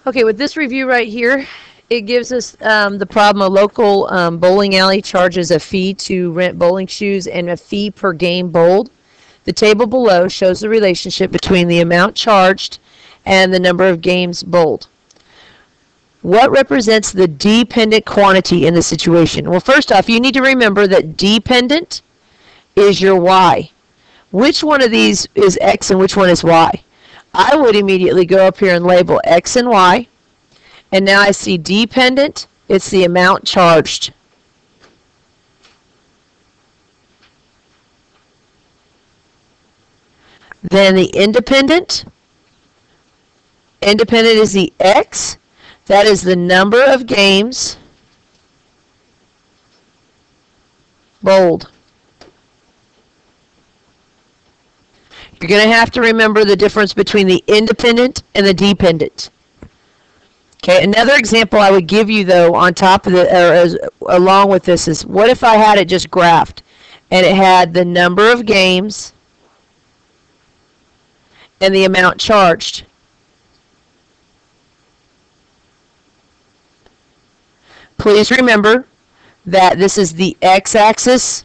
Okay, with this review right here, it gives us the problem a local bowling alley charges a fee to rent bowling shoes and a fee per game bowled. The table below shows the relationship between the amount charged and the number of games bowled. What represents the dependent quantity in the situation? Well, first off, you need to remember that dependent is your y. Which one of these is x and which one is y? I would immediately go up here and label x and y. And now I see dependent, it's the amount charged. Then the independent is the x. That is the number of games bowled. You're going to have to remember the difference between the independent and the dependent. Okay, another example I would give you though on top of the, along with this is, what if I had it just graphed and it had the number of games and the amount charged? Please remember that this is the x-axis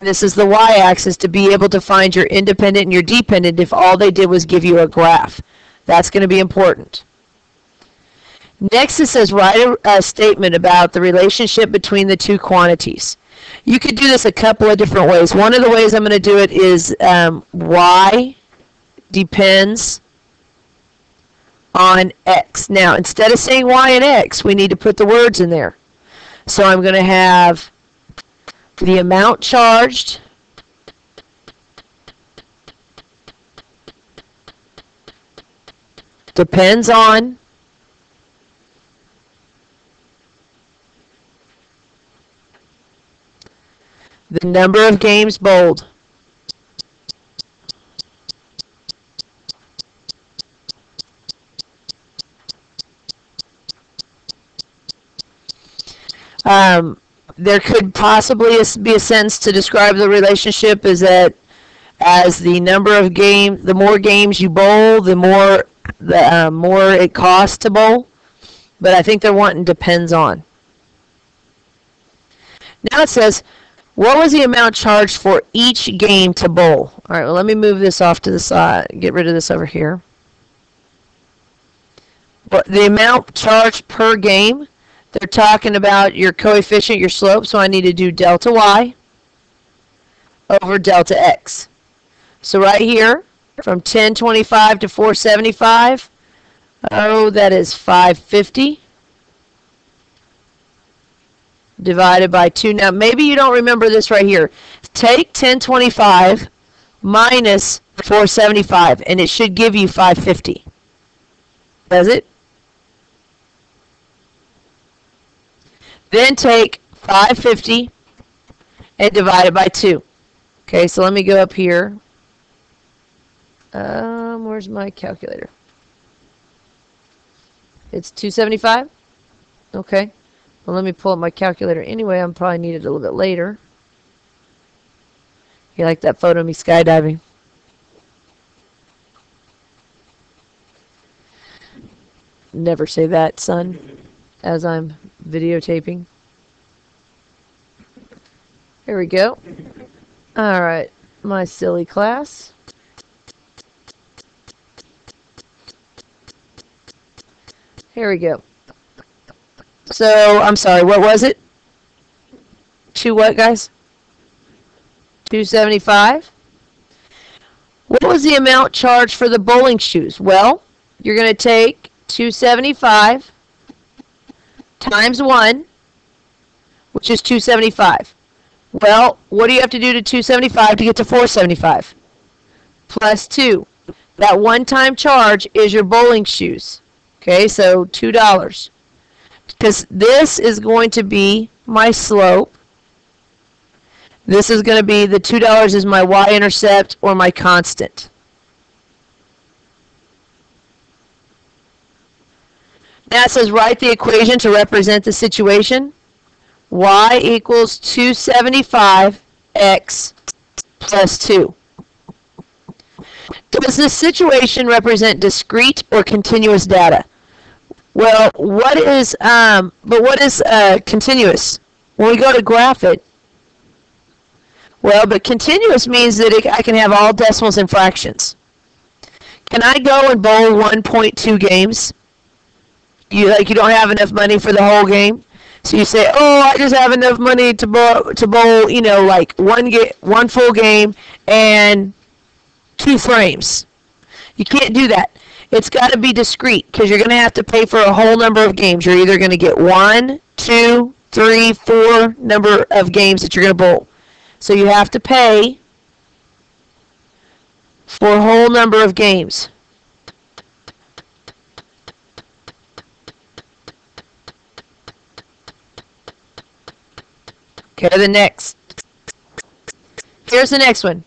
and this is the y-axis to be able to find your independent and your dependent if all they did was give you a graph. That's going to be important. Next, it says write a statement about the relationship between the two quantities. You could do this a couple of different ways. One of the ways I'm going to do it is y depends on x. Now, instead of saying y and x, we need to put the words in there. So I'm going to have the amount charged depends on the number of games bowled. There could possibly be a sentence to describe the relationship is that as the number of games, the more games you bowl, the more it costs to bowl. But I think they're wanting depends on. Now it says, what was the amount charged for each game to bowl? All right, well, let me move this off to the side, get rid of this over here. But the amount charged per game, they're talking about your coefficient, your slope, so I need to do delta y over delta x. So right here, from 1025 to 475, oh, that is 550 divided by 2. Now, maybe you don't remember this right here. Take 1025 minus 475, and it should give you 550. Does it? Then take 550 and divide it by 2. Okay, so let me go up here. Where's my calculator? It's 275? Okay. Well, let me pull up my calculator anyway. I'm probably need it a little bit later. You like that photo of me skydiving? Never say that, son, as I'm videotaping. Here we go. All right, my silly class. Here we go. So, I'm sorry, what was it? Two what, guys? 275. What was the amount charged for the bowling shoes? Well, you're going to take 275 times 1, which is 275. Well, what do you have to do to 275 to get to 475? Plus 2. That one-time charge is your bowling shoes. Okay, so $2. Because this is going to be my slope. This is going to be, the $2 is my y-intercept or my constant. Now it says write the equation to represent the situation. Y equals 275x plus 2. Does this situation represent discrete or continuous data? Well, what is continuous? When we go to graph it, well, but continuous means that I can have all decimals and fractions. Can I go and bowl 1.2 games? You don't have enough money for the whole game, so you say, oh, I just have enough money to bowl, like one full game and 2 frames. You can't do that. It's got to be discrete because you're going to have to pay for a whole number of games. You're either going to get 1, 2, 3, 4 number of games that you're going to bowl. So you have to pay for a whole number of games. Okay, the next. Here's the next one.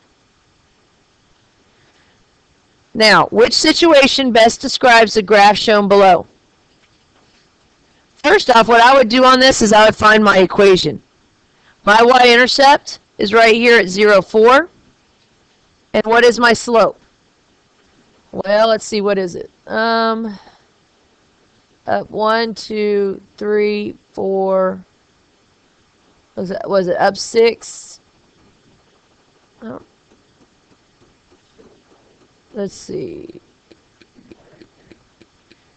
Now, which situation best describes the graph shown below? First off, what I would do on this is I would find my equation. My y-intercept is right here at 0, 4. And what is my slope? Well, let's see, what is it? Up 1, 2, 3, 4. Was it up 6? Oh. Let's see.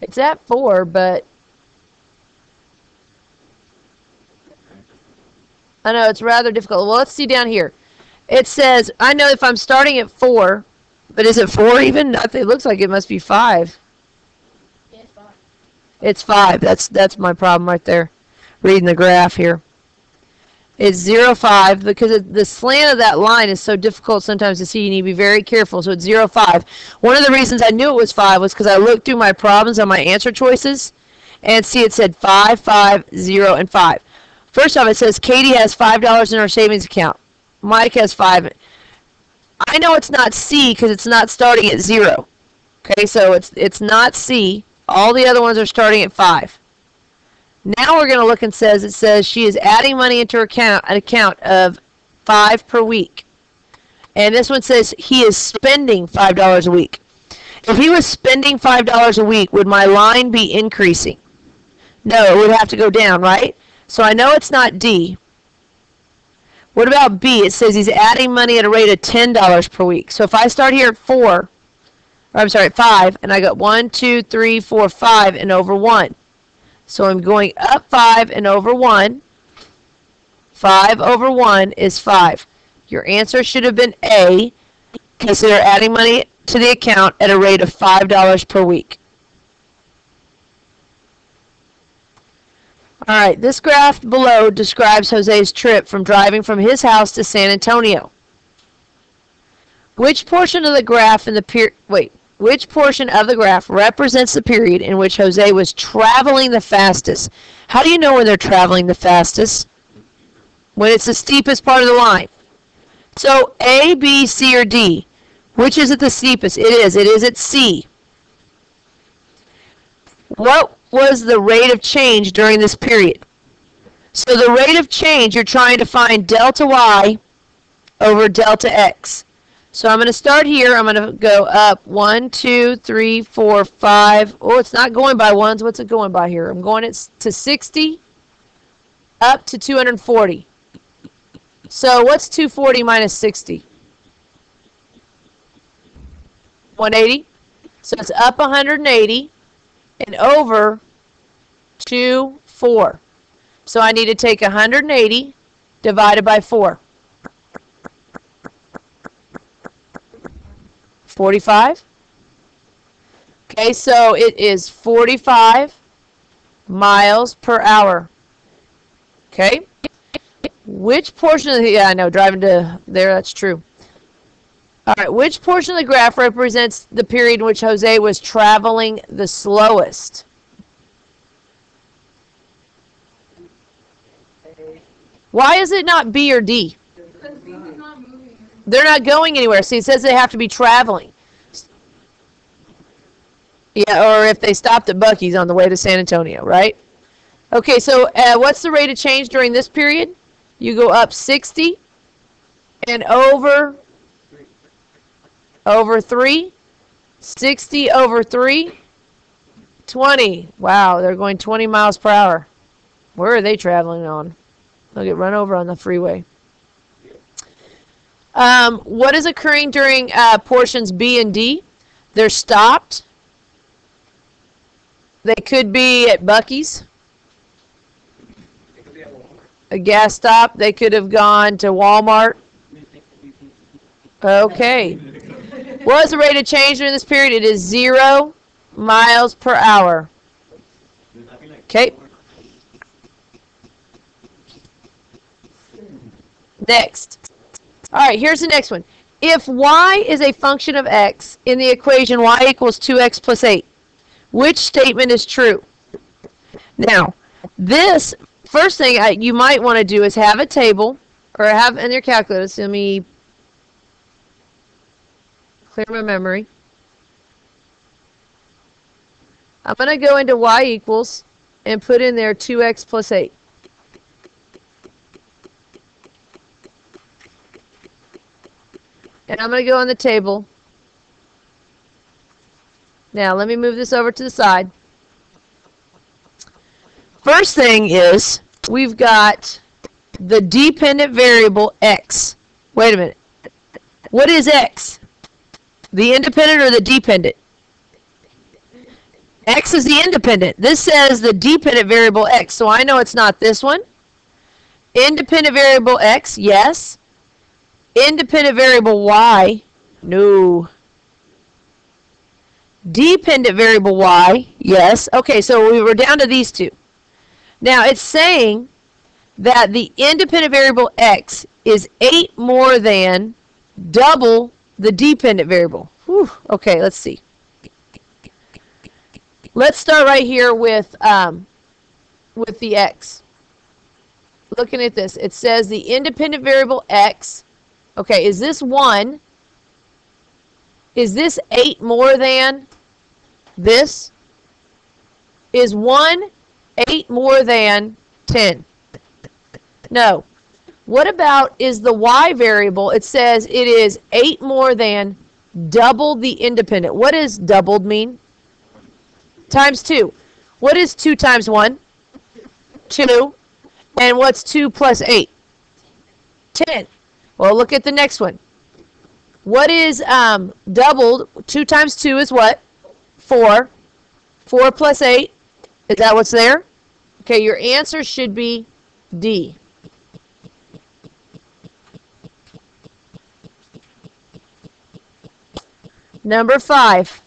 It's at 4, but I know it's rather difficult. Well, let's see down here. It says, I know if I'm starting at 4, but is it 4 even? It looks like it must be 5. Yeah, it's 5. It's 5. That's my problem right there. Reading the graph here. It's 0, 5 because the slant of that line is so difficult sometimes to see. You need to be very careful. So it's 0, 5. One of the reasons I knew it was 5 was because I looked through my problems on my answer choices and see it said 5, 5, 0, and 5. First off, it says Katie has $5 in her savings account. Mike has 5. I know it's not C because it's not starting at 0. Okay, so it's not C. All the other ones are starting at 5. Now we're going to look and it says she is adding money into an account of 5 per week. And this one says he is spending $5 a week. If he was spending $5 a week, would my line be increasing? No, it would have to go down, right? So I know it's not D. What about B? It says he's adding money at a rate of $10 per week. So if I start here at 5, and I got 1, 2, 3, 4, 5, and over 1. So I'm going up 5 and over 1. 5 over 1 is 5. Your answer should have been A, because they're adding money to the account at a rate of $5 per week. All right, this graph below describes Jose's trip from driving from his house to San Antonio. Which portion of the graph represents the period in which Jose was traveling the fastest? How do you know when they're traveling the fastest? When it's the steepest part of the line. So A, B, C, or D. Which is it the steepest? It is at C. What was the rate of change during this period? So the rate of change, you're trying to find delta Y over delta X. So I'm going to start here. I'm going to go up 1, 2, 3, 4, 5. Oh, it's not going by ones. What's it going by here? I'm going to 60 up to 240. So what's 240 minus 60? 180. So it's up 180 and over 2, 4. So I need to take 180 divided by 4. 45. Okay, so it is 45 miles per hour. Okay. Which portion of the, yeah, I know, driving to there, that's true. All right, which portion of the graph represents the period in which Jose was traveling the slowest? Why is it not B or D? They're not going anywhere. See, it says they have to be traveling. Yeah, or if they stopped at Buc-ee's on the way to San Antonio, right? Okay, so what's the rate of change during this period? You go up 60 and over 3. 60 over 3 20. Wow, they're going 20 miles per hour. Where are they traveling on? They'll get run over on the freeway. What is occurring during portions B and D? They're stopped. They could be at Buc-ee's, a gas stop. They could have gone to Walmart. Okay. What is the rate of change during this period? It is 0 miles per hour. Okay. Next. All right, here's the next one. If y is a function of x in the equation y equals 2x plus 8, which statement is true? Now, this first thing you might want to do is have a table or have in your calculator. So let me clear my memory. I'm going to go into y equals and put in there 2x plus 8. And I'm going to go on the table. Now, let me move this over to the side. First thing is, we've got the dependent variable x. Wait a minute. What is x? The independent or the dependent? X is the independent. This says the dependent variable x, so I know it's not this one. Independent variable x, yes. Independent variable y, no. Dependent variable y, yes. Okay, so we were down to these two. Now it's saying that the independent variable x is 8 more than double the dependent variable. Whew. Okay, let's see. Let's start right here with the x. Looking at this, it says the independent variable x. Okay, is this 1? Is this 8 more than this? Is 1 8 more than 10? No. What about is the y variable? It says it is 8 more than double the independent. What does doubled mean? Times 2. What is 2 times 1? 2. And what's 2 plus 8? 10. Well, look at the next one. What is doubled? 2 times 2 is what? 4. 4 plus 8. Is that what's there? Okay, your answer should be D. Number 5.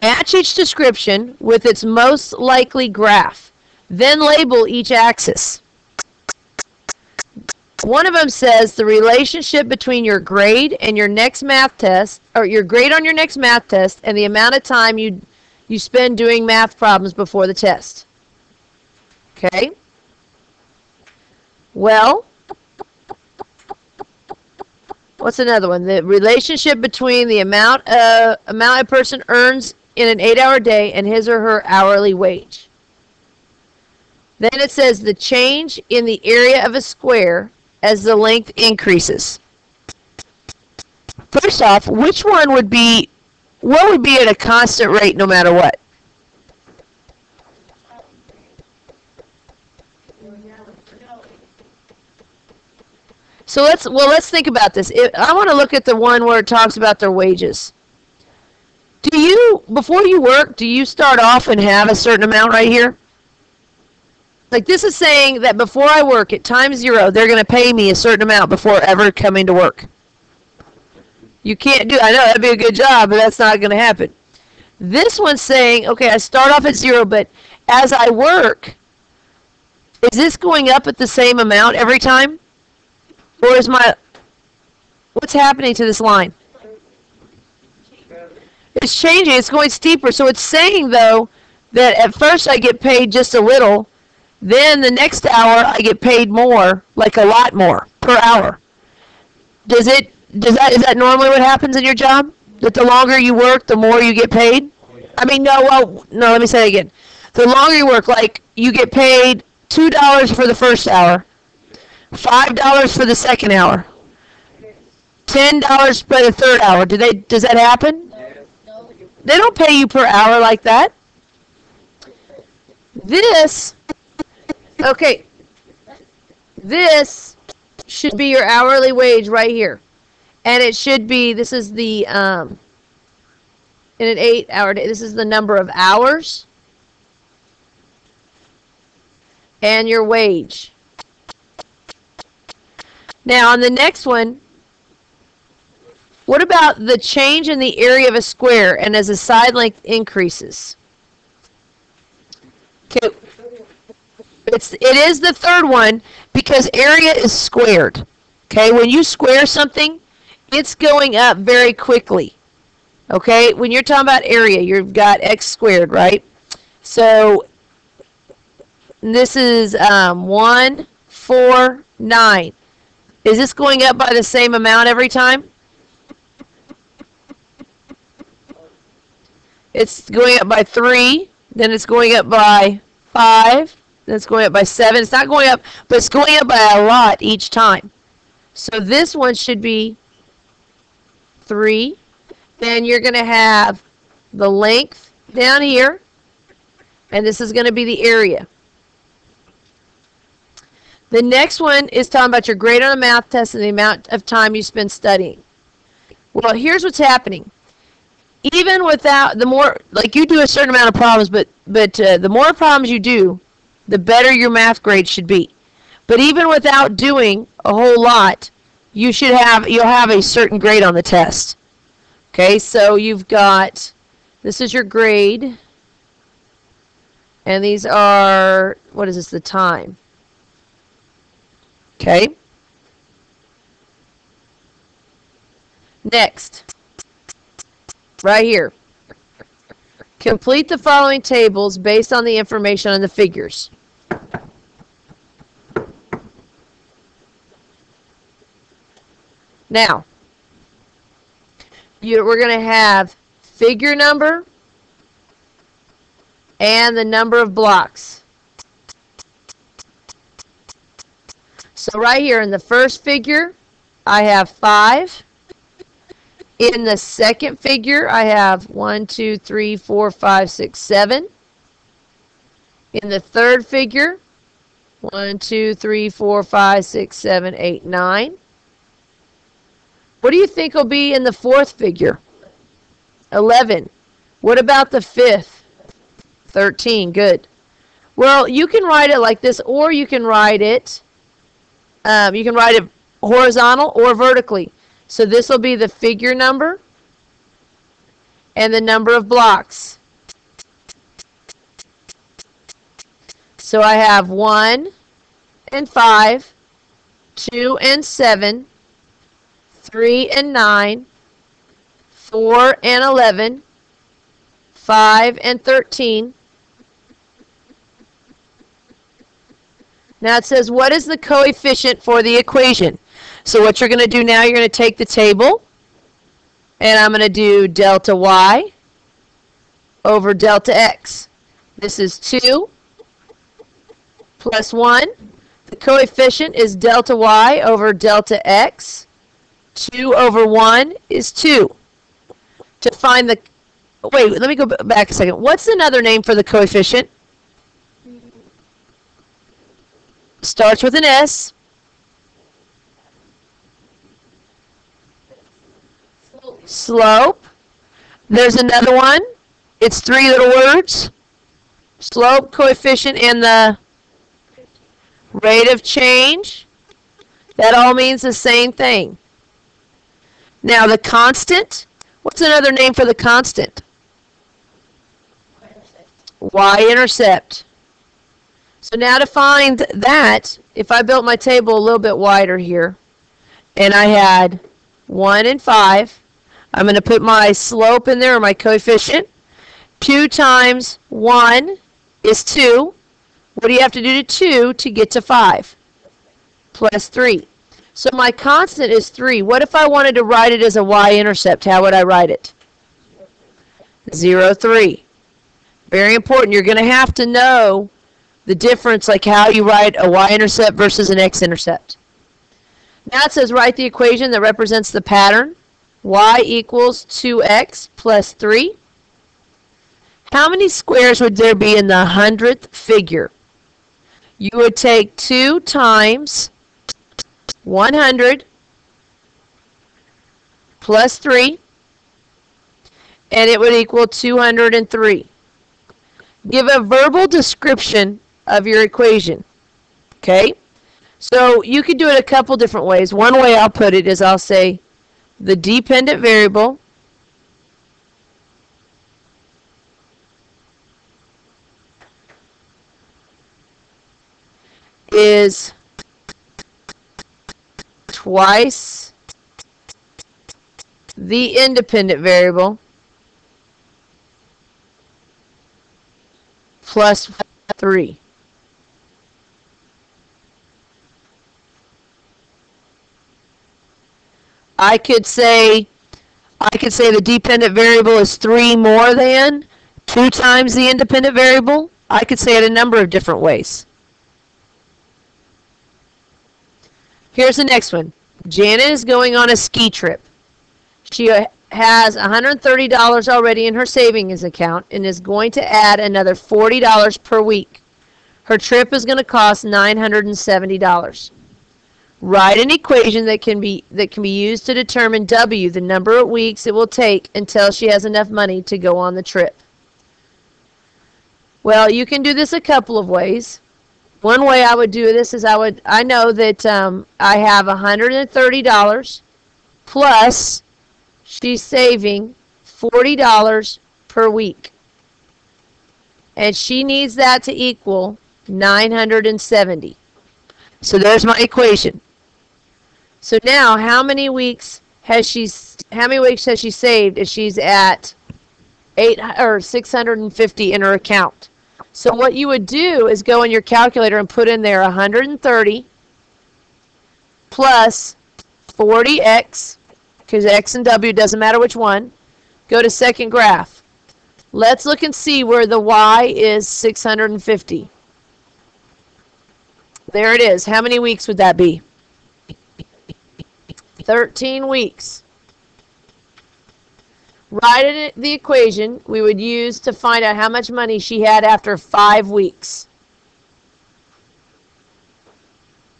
Match each description with its most likely graph. Then label each axis. One of them says the relationship between your grade and your next math test, or your grade on your next math test, and the amount of time you spend doing math problems before the test. Okay? Well, what's another one? The relationship between the amount a person earns in an 8-hour day and his or her hourly wage. Then it says the change in the area of a square as the length increases. First off, which one would be, what would be at a constant rate no matter what? So let's think about this. I want to look at the one where it talks about their wages. Do you, before you work, do you start off and have a certain amount right here? Like this is saying that before I work at time 0, they're going to pay me a certain amount before ever coming to work. You can't do, I know that'd be a good job, but that's not going to happen. This one's saying, okay, I start off at 0, but as I work, is this going up at the same amount every time? Or is what's happening to this line? It's changing. It's going steeper. So it's saying, though, that at first I get paid just a little. Then the next hour I get paid more, like a lot more per hour. Is that normally what happens in your job? That the longer you work, the more you get paid? I mean, no, let me say it again. The longer you work, like you get paid $2 for the first hour, $5 for the second hour, $10 for the third hour. Does that happen? No. They don't pay you per hour like that. This, okay, this should be your hourly wage right here. And it should be, this is the, in an 8-hour day, this is the number of hours and your wage. Now on the next one, what about the change in the area of a square and as the side length increases? Okay, it is the third one because area is squared. Okay, when you square something, it's going up very quickly. Okay, when you're talking about area, you've got x squared, right? So this is 1, 4, 9. Is this going up by the same amount every time? It's going up by 3, then it's going up by 5, then it's going up by 7. It's not going up, but it's going up by a lot each time. So this one should be 3. Then you're going to have the length down here, and this is going to be the area. The next one is talking about your grade on a math test and the amount of time you spend studying. Well, here's what's happening. Even without the more, like you do a certain amount of problems, but the more problems you do, the better your math grade should be. But even without doing a whole lot, you'll have a certain grade on the test. Okay, so you've got, this is your grade, and these are, what is this, the time. Okay. Next. Right here. Complete the following tables based on the information on the figures. Now, we're going to have figure number and the number of blocks. So right here in the first figure, I have 5. In the second figure, I have 1, 2, 3, 4, 5, 6, 7. In the third figure, 1, 2, 3, 4, 5, 6, 7, 8, 9. What do you think will be in the fourth figure? 11. What about the fifth? 13. Good. Well, you can write it like this, or you can write it horizontal or vertically. So this will be the figure number and the number of blocks. So I have 1 and 5, 2 and 7, 3 and 9, 4 and 11, 5 and 13. Now it says, what is the coefficient for the equation? So what you're going to do now, you're going to take the table, and I'm going to do delta y over delta x. This is 2 plus 1. The coefficient is delta y over delta x. 2 over 1 is 2. To find the, wait, let me go back a second. What's another name for the coefficient? Starts with an S. Slope. There's another one. It's 3 little words. Slope, coefficient, and the rate of change. That all means the same thing. Now the constant. What's another name for the constant? Y-intercept. So now to find that, if I built my table a little bit wider here, and I had 1 and 5, I'm going to put my slope in there, or my coefficient. 2 times 1 is 2. What do you have to do to 2 to get to 5? Plus 3. So my constant is 3. What if I wanted to write it as a y-intercept? How would I write it? 0, 3. Very important. You're going to have to know the difference, like how you write a y-intercept versus an x-intercept. Now it says write the equation that represents the pattern. Y equals 2x plus 3. How many squares would there be in the 100th figure? You would take 2 times 100 plus 3, and it would equal 203. Give a verbal description of your equation. Okay? So you could do it a couple different ways. One way I'll put it is I'll say the dependent variable is twice the independent variable plus 3. I could say the dependent variable is 3 more than 2 times the independent variable. I could say it a number of different ways. Here's the next one. Janet is going on a ski trip. She has $130 already in her savings account and is going to add another $40 per week. Her trip is going to cost $970. Write an equation that can be used to determine W, the number of weeks it will take until she has enough money to go on the trip. Well, you can do this a couple of ways. One way I would do this is I know that I have $130 plus she's saving $40 per week. And she needs that to equal 970. So there's my equation. So now how many weeks has she saved if she's at 650 in her account? So what you would do is go in your calculator and put in there 130 plus 40x, because x and w doesn't matter which one. Go to second graph. Let's look and see where the y is 650. There it is. How many weeks would that be? 13 weeks. Write the equation we would use to find out how much money she had after 5 weeks.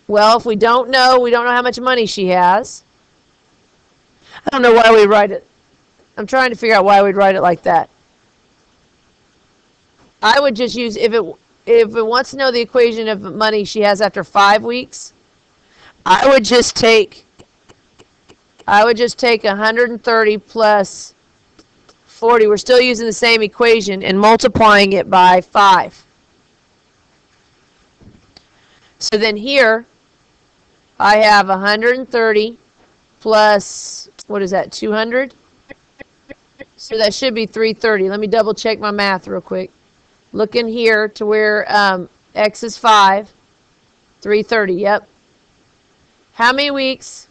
Well, if we don't know how much money she has. I don't know why we write it. I'm trying to figure out why we'd write it like that. I would just use, if it wants to know the equation of money she has after 5 weeks, I would just take 130 plus 40. We're still using the same equation and multiplying it by 5. So then here I have 130 plus, what is that, 200? So that should be 330. Let me double check my math real quick. Look in here to where x is 5. 330, yep. How many weeks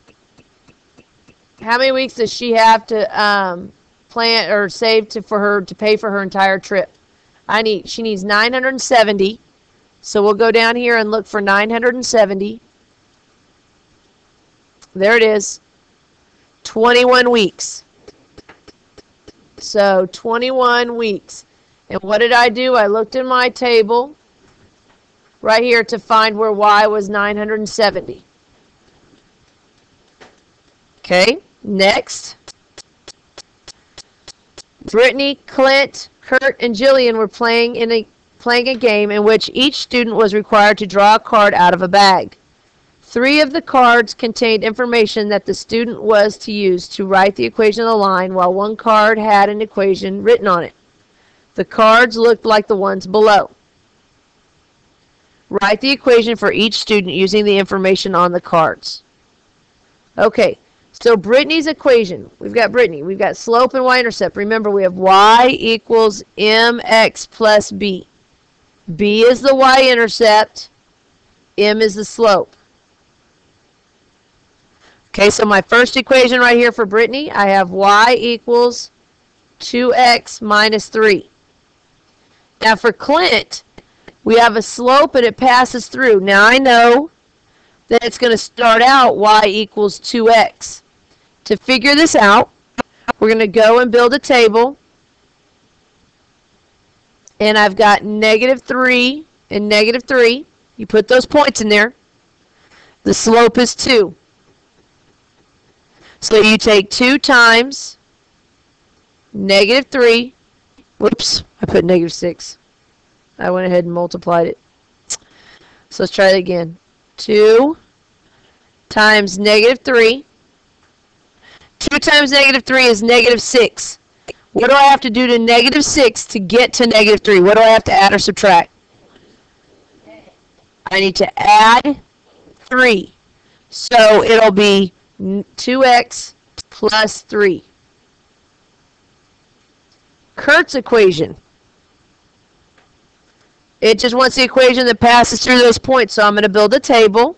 does she have to plan or save for her to pay for her entire trip? She needs 970. So we'll go down here and look for 970. There it is. 21 weeks. So 21 weeks. And what did I do? I looked in my table right here to find where y was 970. Okay, next. Brittany, Clint, Kurt, and Jillian were playing a game in which each student was required to draw a card out of a bag. 3 of the cards contained information that the student was to use to write the equation on the line, while 1 card had an equation written on it. The cards looked like the ones below. Write the equation for each student using the information on the cards. Okay, so Brittany's equation. We've got slope and y-intercept. Remember, we have y equals mx plus b. B is the y-intercept. M is the slope. Okay, so my first equation right here for Brittany, I have y equals 2x minus 3. Now for Clint, we have a slope and it passes through. Now I know that it's going to start out y equals 2x. To figure this out, we're going to go and build a table. and I've got -3 and -3. You put those points in there. The slope is 2. So you take 2 times -3. Whoops, I put -6. I went ahead and multiplied it. So let's try it again. 2 times -3. 2 times -3 is -6. What do I have to do to -6 to get to -3? What do I have to add or subtract? I need to add 3. So it'll be 2x plus 3. Kurt's equation. It just wants the equation that passes through those points. So I'm going to build a table.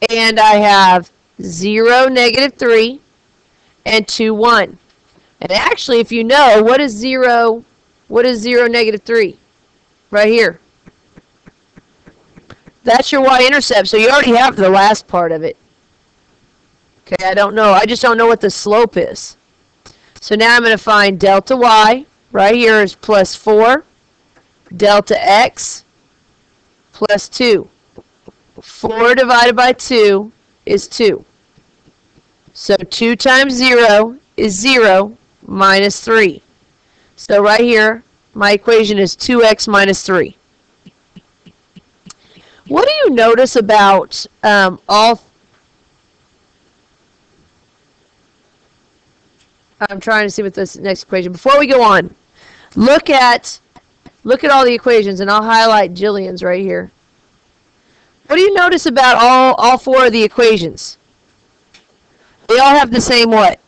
And I have 0, -3, and 2, 1. And actually, if you know, what is 0, -3? Right here. That's your y-intercept, so you already have the last part of it. Okay, I don't know. I just don't know what the slope is. So now I'm going to find delta y. Right here is plus 4. Delta x plus 2. 4 divided by 2 is 2. So 2 times 0 is 0 minus 3. So right here, my equation is 2x minus 3. What do you notice about all... I'm trying to see what this next equation... Before we go on, look at all the equations, and I'll highlight Jillian's right here. What do you notice about all 4 of the equations? They all have the same what?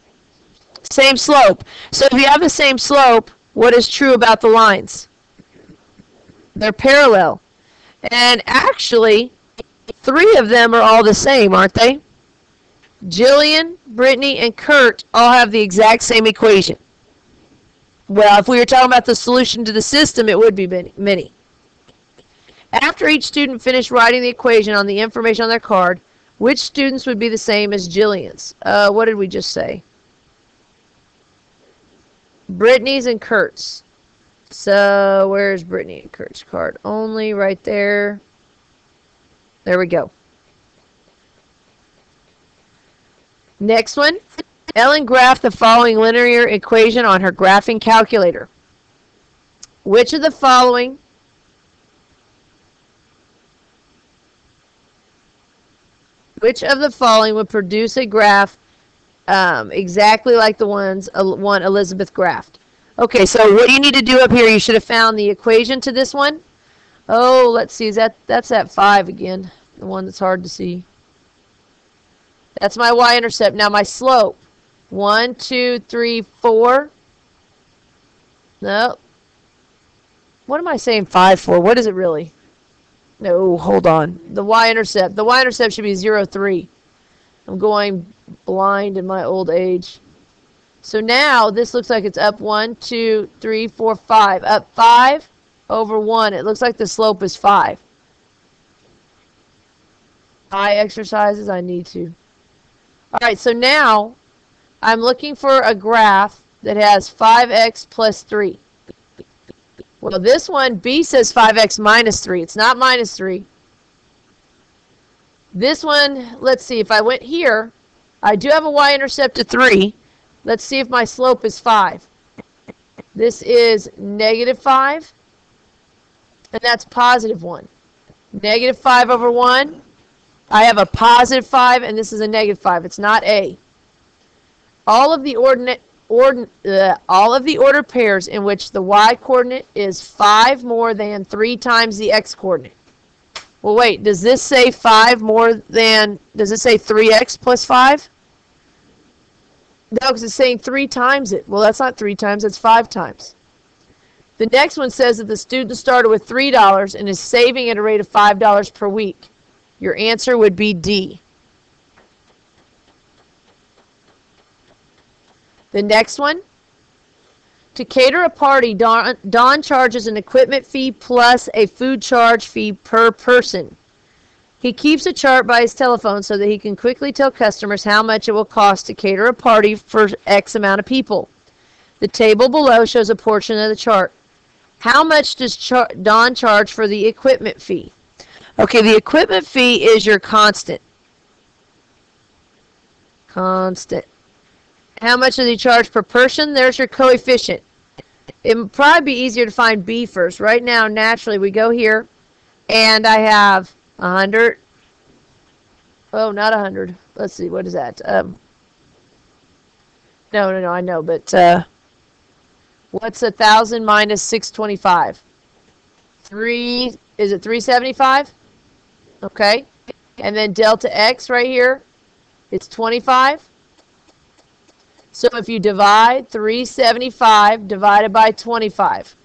Same slope. So if you have the same slope, what is true about the lines? They're parallel. And actually, 3 of them are all the same, aren't they? Jillian, Brittany, and Kurt all have the exact same equation. Well, if we were talking about the solution to the system, it would be many. After each student finished writing the equation on the information on their card, which students would be the same as Jillian's? What did we just say? Brittany's and Kurt's. So where's Brittany and Kurt's card? Only right there. There we go. Next one. Ellen graphed the following linear equation on her graphing calculator. Which of the following would produce a graph exactly like the one Elizabeth graphed? Okay, so what you need to do up here, you should have found the equation to this one. Oh, let's see, that's that 5 again, the one that's hard to see. That's my y-intercept. Now my slope, 1, 2, 3, 4. No. What am I saying 5 for? What is it really? No, hold on. The y-intercept. The y-intercept should be 0, 3. I'm going blind in my old age. So now this looks like it's up 1, 2, 3, 4, 5. Up 5 over 1. It looks like the slope is 5. Eye exercises, I need to. Alright, so now I'm looking for a graph that has 5x plus 3. Well, this one, B says 5x minus 3. It's not minus 3. This one, let's see, if I went here, I do have a y-intercept of 3. Let's see if my slope is 5. This is -5, and that's positive 1. -5 over 1. I have a positive 5, and this is a -5. It's not A. All of the ordered pairs in which the y-coordinate is 5 more than 3 times the x-coordinate. Well, wait, does this say 5 more than, does it say 3x plus 5? No, because it's saying 3 times it. Well, that's not 3 times, it's 5 times. The next one says that the student started with $3 and is saving at a rate of $5 per week. Your answer would be D. The next one. To cater a party, Don charges an equipment fee plus a food charge fee per person. He keeps a chart by his telephone so that he can quickly tell customers how much it will cost to cater a party for X amount of people. The table below shows a portion of the chart. How much does Don charge for the equipment fee? Okay, the equipment fee is your constant. Constant. How much does he charge per person? There's your coefficient. It would probably be easier to find B first. Right now, naturally, we go here, and I have 100. Oh, not 100. Let's see, what is that? No, I know, but what's 1,000 minus 625? Is it 375? Okay. And then delta X right here, it's 25. So if you divide 375 divided by 25.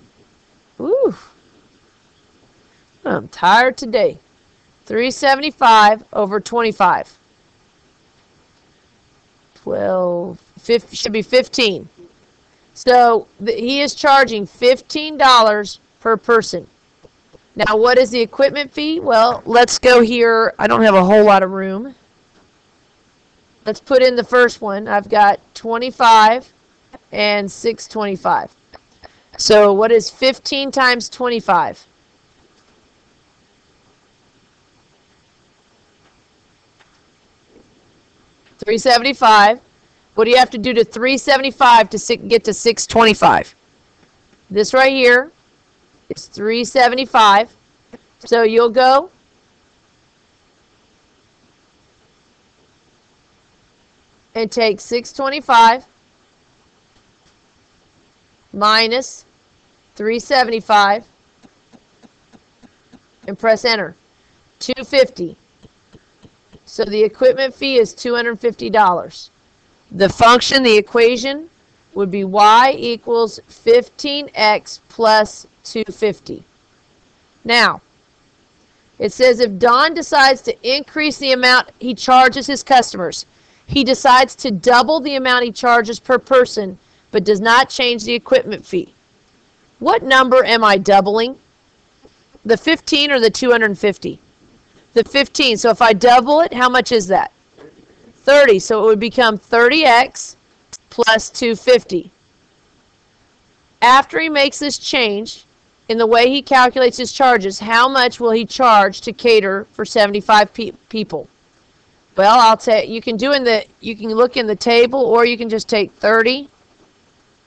Ooh. I'm tired today. 375 over 25. 12, 50, should be 15. So he is charging $15 per person. Now, what is the equipment fee? Well, let's go here. I don't have a whole lot of room. Let's put in the first one. I've got 25 and 625. So what is 15 times 25? $375. What do you have to do to 375 to get to 625? This right here is 375. So you'll go and take 625 minus 375 and press enter. 250. So the equipment fee is $250. The function, the equation, would be y equals 15x plus 250. Now, it says if Don decides to increase the amount he charges his customers, he decides to double the amount he charges per person, but does not change the equipment fee. What number am I doubling? The 15 or the 250? The 15. So if I double it, how much is that? 30. So it would become 30x plus 250. After he makes this change in the way he calculates his charges, how much will he charge to cater for 75 people? Well, I'll tell you can look in the table, or you can just take 30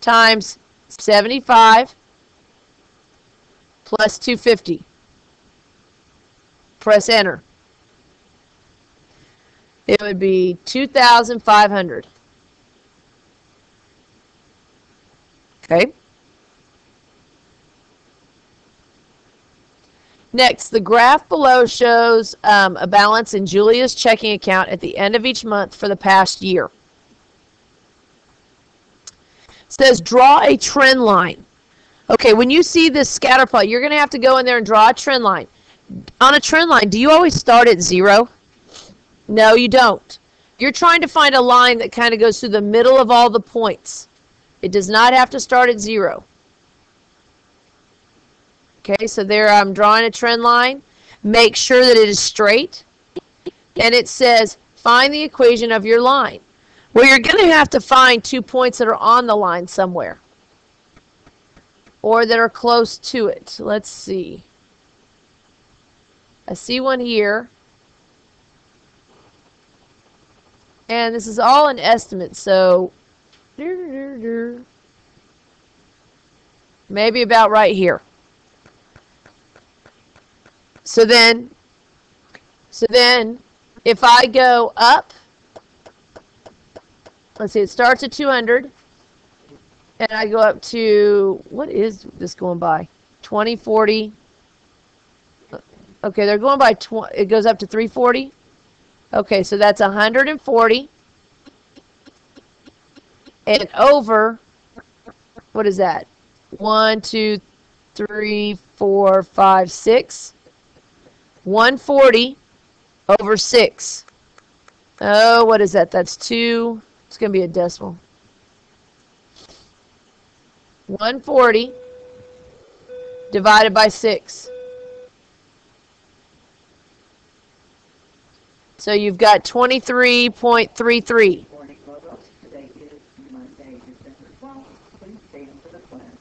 times 75 plus 250. Press enter. It would be 2,500. Okay. Next, the graph below shows a balance in Julia's checking account at the end of each month for the past year. It says draw a trend line. Okay, when you see this scatter plot, you're going to have to go in there and draw a trend line. On a trend line, do you always start at 0? No, you don't. You're trying to find a line that kind of goes through the middle of all the points. It does not have to start at 0. Okay, so there I'm drawing a trend line. Make sure that it is straight. And it says, find the equation of your line. Well, you're going to have to find 2 points that are on the line somewhere, or that are close to it. Let's see. I see one here. And this is all an estimate, so maybe about right here. So then if I go up, let's see, it starts at 200, and I go up to, what is this going by? 20, 40. Okay, they're going by, it goes up to 340. Okay, so that's 140. And over, what is that? 1, 2, 3, 4, 5, 6. 140 over 6. Oh, what is that? That's 2. It's going to be a decimal. 140 divided by 6. So you've got 23.33. Well, please stand for the pledge.